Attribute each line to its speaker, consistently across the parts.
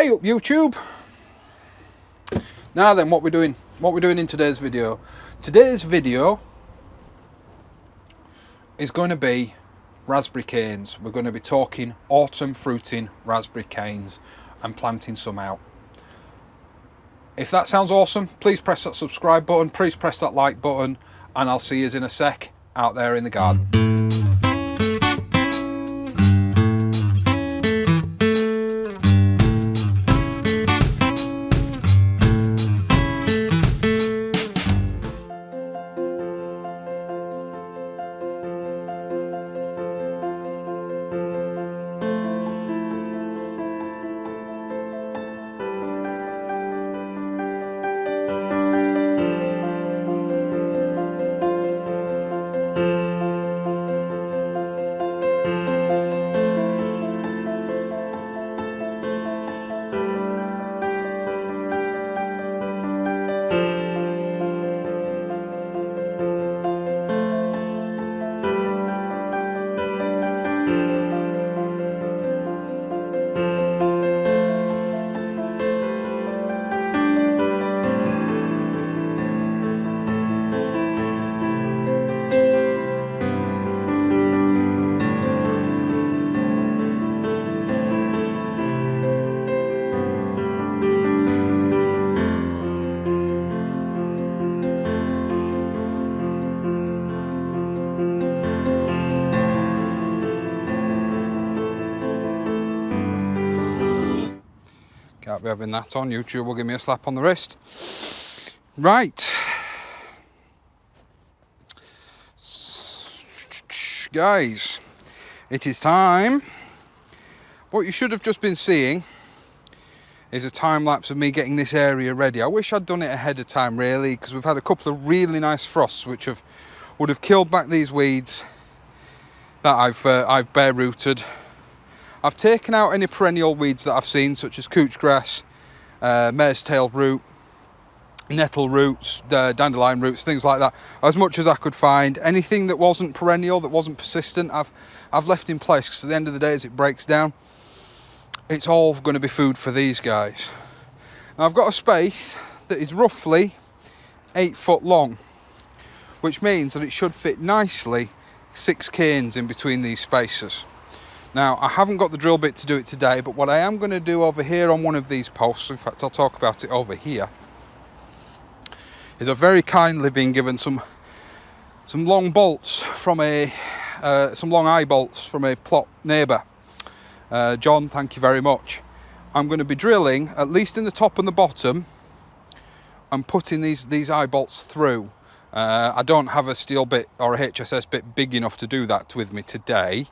Speaker 1: Hey up YouTube! Now then, what we're doing in today's video. Today's video is going to be raspberry canes. We're going to be talking autumn fruiting raspberry canes and planting some out. If that sounds awesome, please press that subscribe button, please press that like button, and I'll see you in a sec out there in the garden. Can't be having that on. YouTube will give me a slap on the wrist. Right. Guys, it is time. What you should have just been seeing is a time lapse of me getting this area ready. I wish I'd done it ahead of time, really, because we've had a couple of really nice frosts which would have killed back these weeds that I've bare rooted. I've taken out any perennial weeds that I've seen, such as couch grass, mare's tail root, nettle roots, dandelion roots, things like that, as much as I could find. Anything that wasn't perennial, that wasn't persistent, I've left in place, because at the end of the day, as it breaks down, it's all going to be food for these guys. Now, I've got a space that is roughly 8 foot long, which means that it should fit nicely 6 canes in between these spaces. Now, I haven't got the drill bit to do it today, but what I am going to do over here on one of these posts, in fact I'll talk about it over here, is I've very kindly been given some long bolts from some long eye bolts from a plot neighbour. John, thank you very much. I'm going to be drilling, at least in the top and the bottom, and putting these eye bolts through. I don't have a steel bit or a HSS bit big enough to do that with me today.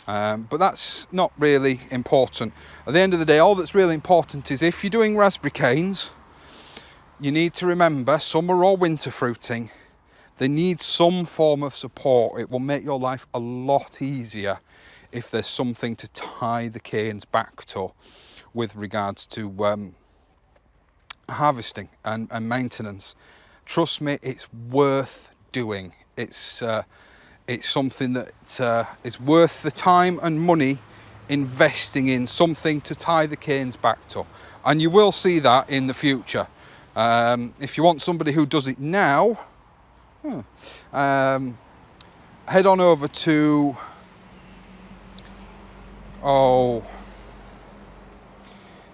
Speaker 1: But that's not really important. At the end of the day, all that's really important is if you're doing raspberry canes, you need to remember, summer or winter fruiting, they need some form of support. It will make your life a lot easier if there's something to tie the canes back to with regards to harvesting and maintenance. Trust me, it's worth doing. It's something that is worth the time and money investing in something to tie the canes back to. And you will see that in the future. If you want somebody who does it now, head on over to,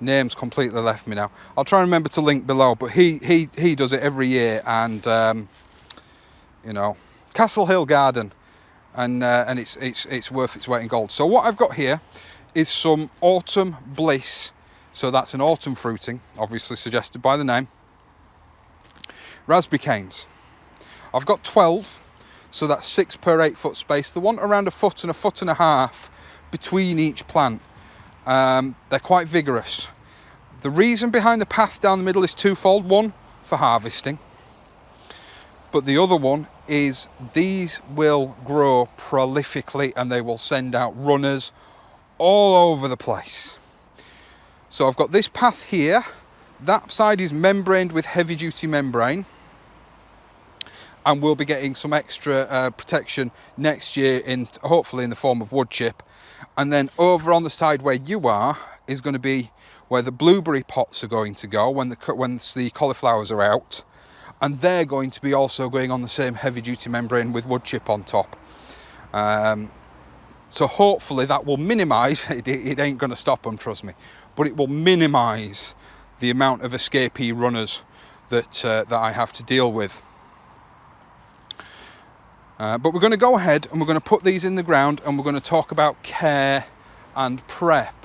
Speaker 1: name's completely left me now. I'll try and remember to link below, but he does it every year, and you know, Castle Hill Garden, and it's worth its weight in gold. So what I've got here is some Autumn Bliss, so that's an autumn fruiting, obviously suggested by the name, raspberry canes. I've got 12, so that's 6 per 8 foot space. They want around 1 foot and 1.5 foot between each plant. They're quite vigorous. The reason behind the path down the middle is twofold. One, for harvesting, but the other one is these will grow prolifically and they will send out runners all over the place. So I've got this path here. That side is membraned with heavy duty membrane, and we'll be getting some extra protection next year, hopefully in the form of wood chip. And then over on the side where you are is going to be where the blueberry pots are going to go when the cauliflowers are out, and they're going to be also going on the same heavy duty membrane with wood chip on top. So hopefully that will minimise, it ain't going to stop them, trust me, but it will minimise the amount of escapee runners that I have to deal with. But we're going to go ahead and we're going to put these in the ground, and we're going to talk about care and prep.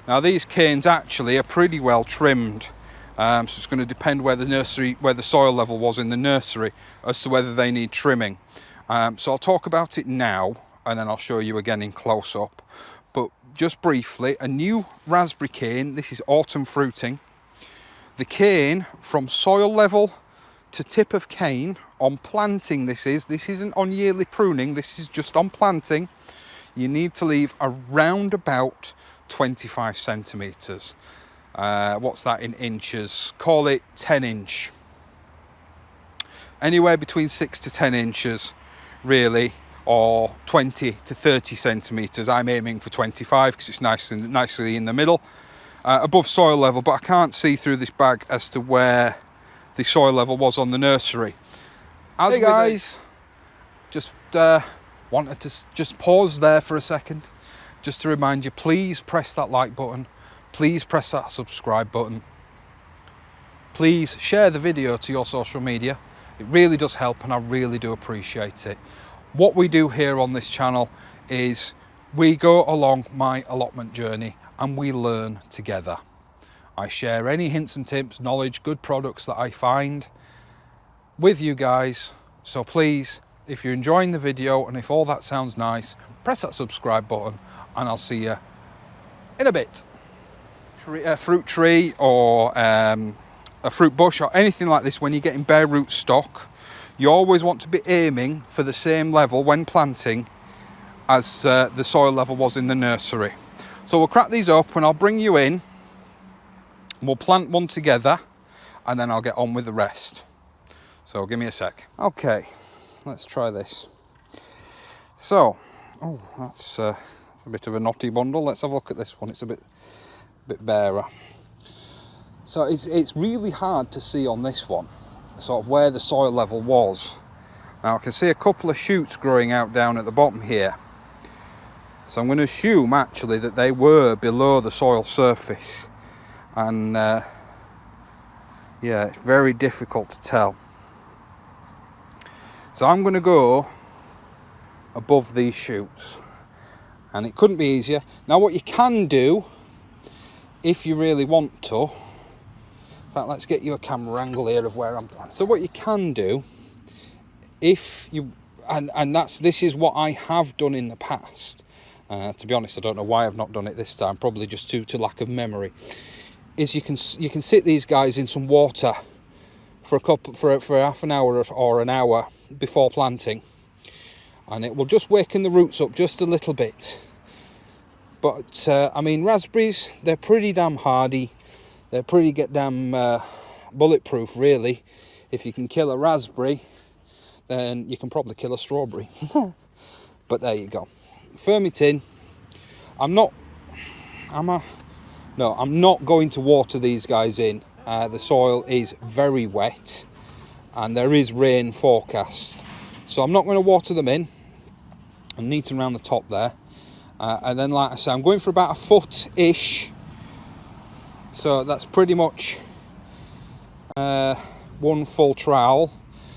Speaker 1: Now these canes actually are pretty well trimmed, so it's going to depend where the soil level was in the nursery as to whether they need trimming. So I'll talk about it now, and then I'll show you again in close-up. But just briefly, a new raspberry cane, this is autumn fruiting. The cane from soil level to tip of cane on planting, this isn't on yearly pruning, this is just on planting. You need to leave around about 25 centimetres. What's that in inches? Call it 10 inch. Anywhere between 6 to 10 inches really, or 20 to 30 centimetres. I'm aiming for 25 because it's nicely in the middle, above soil level, but I can't see through this bag as to where the soil level was on the nursery. Hey guys, just wanted to just pause there for a second, just to remind you, please press that like button, please press that subscribe button, please share the video to your social media. It really does help, and I really do appreciate it. What we do here on this channel is we go along my allotment journey and we learn together. I share any hints and tips, knowledge, good products that I find with you guys. So please, if you're enjoying the video and if all that sounds nice, press that subscribe button, and I'll see you in a bit. A fruit tree or a fruit bush or anything like this, when you're getting bare root stock, you always want to be aiming for the same level when planting as the soil level was in the nursery. So we'll crack these up and I'll bring you in. We'll plant one together and then I'll get on with the rest. So give me a sec. Okay, let's try this. So, oh, that's a bit of a knotty bundle. Let's have a look at this one. It's a bit barer. So it's really hard to see on this one sort of where the soil level was. Now I can see a couple of shoots growing out down at the bottom here. So I'm going to assume actually that they were below the soil surface. And yeah, it's very difficult to tell. So I'm going to go above these shoots, and it couldn't be easier. Now what you can do, if you really want to, in fact let's get you a camera angle here of where I'm planting. So what you can do, if you, and this is what I have done in the past, to be honest I don't know why I've not done it this time, probably just due to lack of memory, is you can sit these guys in some water for half an hour or an hour before planting, and it will just waken the roots up just a little bit. But I mean, raspberries, they're pretty damn hardy, they're pretty damn bulletproof really. If you can kill a raspberry, then you can probably kill a strawberry. But there you go. Firm it in. I'm not going to water these guys in. The soil is very wet and there is rain forecast, so I'm not going to water them in. I'm neating around the top there, and then like I say, I'm going for about a foot ish, so that's pretty much one full trowel.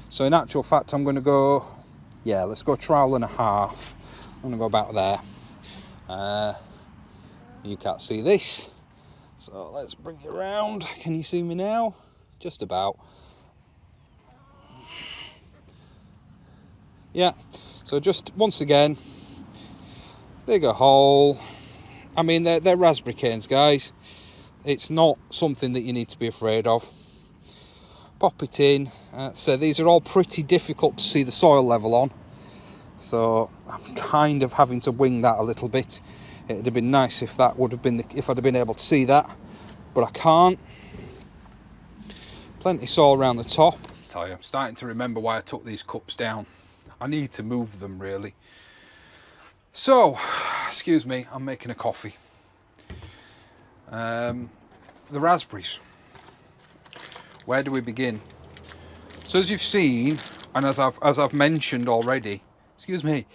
Speaker 1: So in actual fact I'm going to go, yeah, let's go trowel and a half. I'm going to go about there. You can't see this, so let's bring it around. Can you see me now? Just about. Yeah, so just once again, dig a hole. I mean, they're raspberry canes, guys. It's not something that you need to be afraid of. Pop it in. So these are all pretty difficult to see the soil level on, so I'm kind of having to wing that a little bit. It'd have been nice if that would have been if I'd have been able to see that, but I can't. Plenty soil around the top. I tell you, I'm starting to remember why I took these cups down. I need to move them really. So, excuse me, I'm making a coffee. the raspberries. Where do we begin? So as you've seen, and as I've mentioned already, excuse me,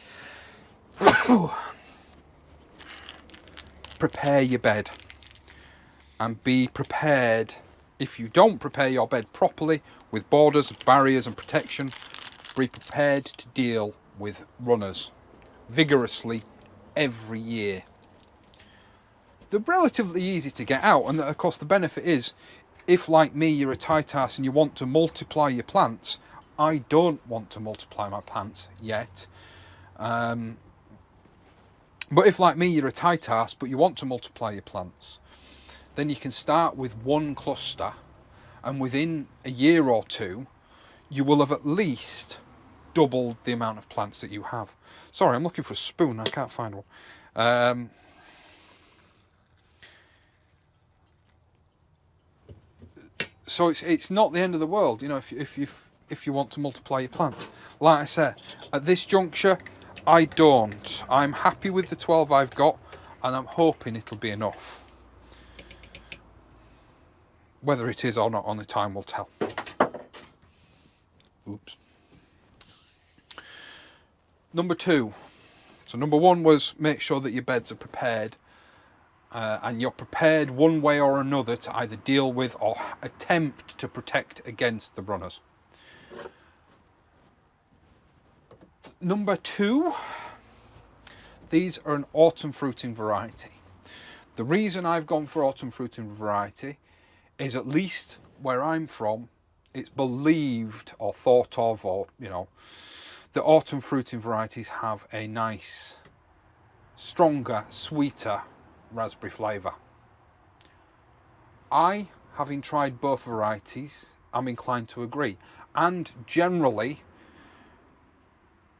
Speaker 1: prepare your bed, and be prepared. If you don't prepare your bed properly with borders, barriers and protection, be prepared to deal with runners vigorously every year. They're relatively easy to get out, and of course the benefit is, if like me you're a tight ass and you want to multiply your plants, I don't want to multiply my plants yet, but if like me you're a tight ass but you want to multiply your plants, then you can start with one cluster, and within a year or two you will have at least doubled the amount of plants that you have. Sorry, I'm looking for a spoon, I can't find one. So it's not the end of the world, you know, if you want to multiply your plants. Like I said, at this juncture, I don't. I'm happy with the 12 I've got, and I'm hoping it'll be enough. Whether it is or not, only time will tell. Oops. Number 2. So number 1 was make sure that your beds are prepared. And you're prepared one way or another to either deal with or attempt to protect against the runners. Number 2, these are an autumn fruiting variety. The reason I've gone for autumn fruiting variety is, at least where I'm from, it's believed or thought of, or you know, the autumn fruiting varieties have a nice, stronger, sweeter raspberry flavour. I, having tried both varieties, I'm inclined to agree. And generally,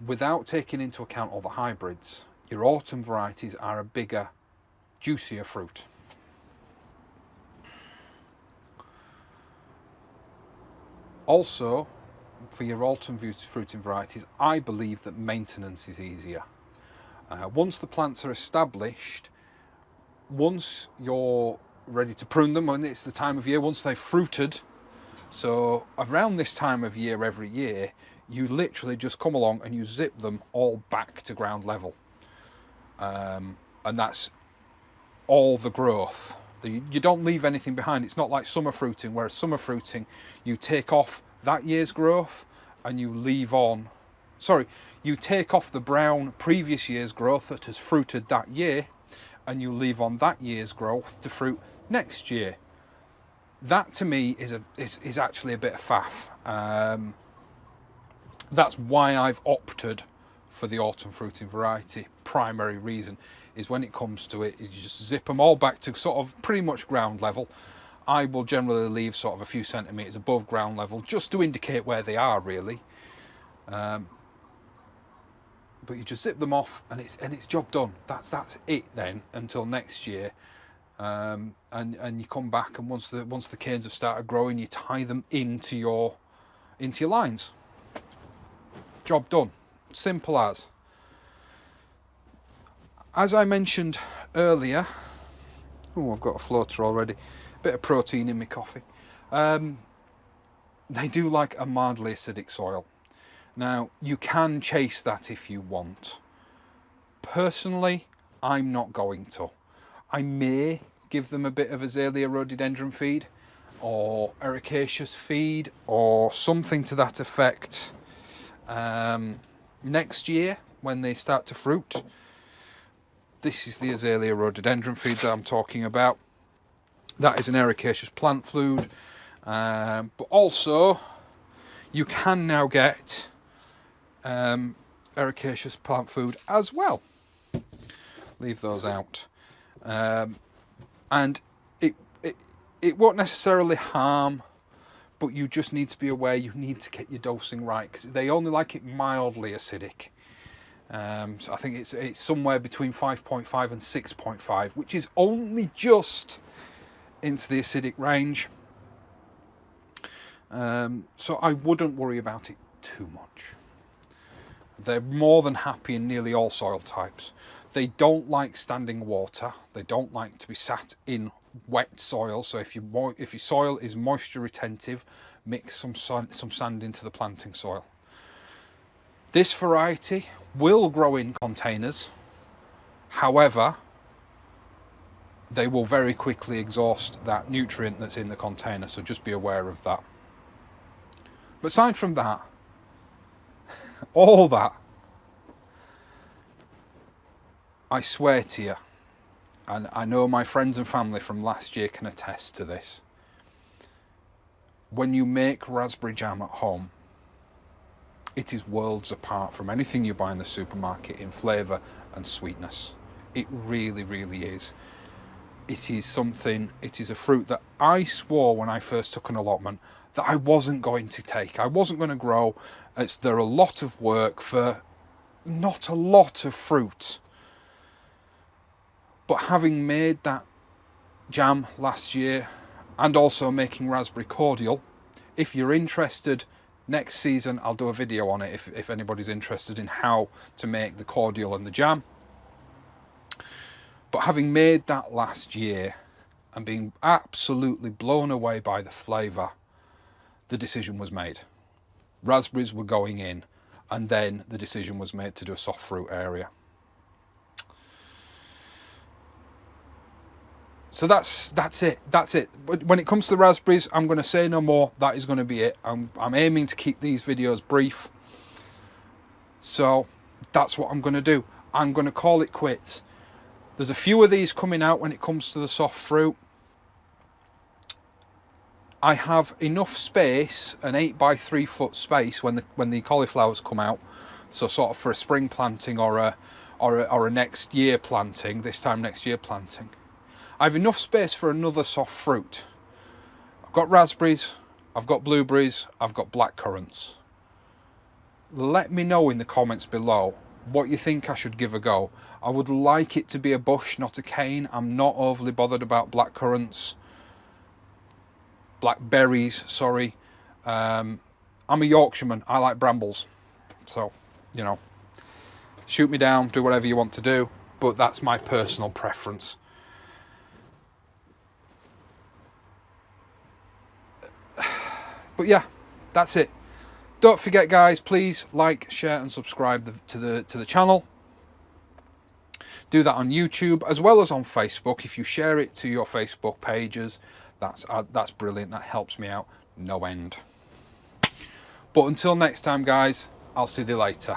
Speaker 1: without taking into account all the hybrids, your autumn varieties are a bigger, juicier fruit. Also, for your autumn fruiting varieties, I believe that maintenance is easier. Once the plants are established, once you're ready to prune them, and it's the time of year, once they've fruited, so around this time of year every year, you literally just come along and you zip them all back to ground level. And that's all the growth. You don't leave anything behind. It's not like summer fruiting, where summer fruiting, you take off that year's growth and you leave on, you take off the brown previous year's growth that has fruited that year, and you leave on that year's growth to fruit next year. That to me is actually a bit of faff. That's why I've opted for the autumn fruiting variety. Primary reason is, when it comes to it, you just zip them all back to sort of pretty much ground level. I will generally leave sort of a few centimetres above ground level, just to indicate where they are, really. But you just zip them off, and it's job done. That's it then until next year, and you come back, and once the canes have started growing, you tie them into your lines. Job done. Simple as. As I mentioned earlier, oh, I've got a floater already. Bit of protein in my coffee. They do like a mildly acidic soil. Now, you can chase that if you want. Personally, I'm not going to. I may give them a bit of azalea rhododendron feed, or ericaceous feed, or something to that effect next year when they start to fruit. This is the azalea rhododendron feed that I'm talking about. That is an ericaceous plant food, but also you can now get ericaceous plant food as well. Leave those out, and it won't necessarily harm, but you just need to be aware. You need to get your dosing right, because they only like it mildly acidic. So I think it's somewhere between 5.5 and 6.5, which is only just into the acidic range. So I wouldn't worry about it too much. They're more than happy in nearly all soil types. They don't like standing water. They don't like to be sat in wet soil. So if your soil is moisture retentive, mix some sand into the planting soil. This variety will grow in containers. However, they will very quickly exhaust that nutrient that's in the container, so just be aware of that. But aside from that, all that, I swear to you, and I know my friends and family from last year can attest to this, when you make raspberry jam at home, it is worlds apart from anything you buy in the supermarket in flavour and sweetness. It really, really is. It is something, it is a fruit that I swore when I first took an allotment that I wasn't going to take. I wasn't going to grow. There are a lot of work for not a lot of fruit. But having made that jam last year and also making raspberry cordial, if you're interested, next season I'll do a video on it if anybody's interested in how to make the cordial and the jam. But having made that last year and being absolutely blown away by the flavour, the decision was made. Raspberries were going in, and then the decision was made to do a soft fruit area. So that's it. That's it. When it comes to the raspberries, I'm going to say no more. That is going to be it. I'm aiming to keep these videos brief. So that's what I'm going to do. I'm going to call it quits. There's a few of these coming out when it comes to the soft fruit. I have enough space, an 8 by 3 foot space when the cauliflowers come out. So sort of for a spring planting or a next year planting, this time next year planting. I have enough space for another soft fruit. I've got raspberries, I've got blueberries, I've got blackcurrants. Let me know in the comments below what you think I should give a go. I would like it to be a bush, not a cane. I'm not overly bothered about blackcurrants. Blackberries, sorry. I'm a Yorkshireman, I like brambles. So, you know, shoot me down, do whatever you want to do, but that's my personal preference. But yeah, that's it. Don't forget, guys, please like, share and subscribe to the channel. Do that on YouTube as well as on Facebook. If you share it to your Facebook pages, that's brilliant. That helps me out no end. But until next time, guys, I'll see you later.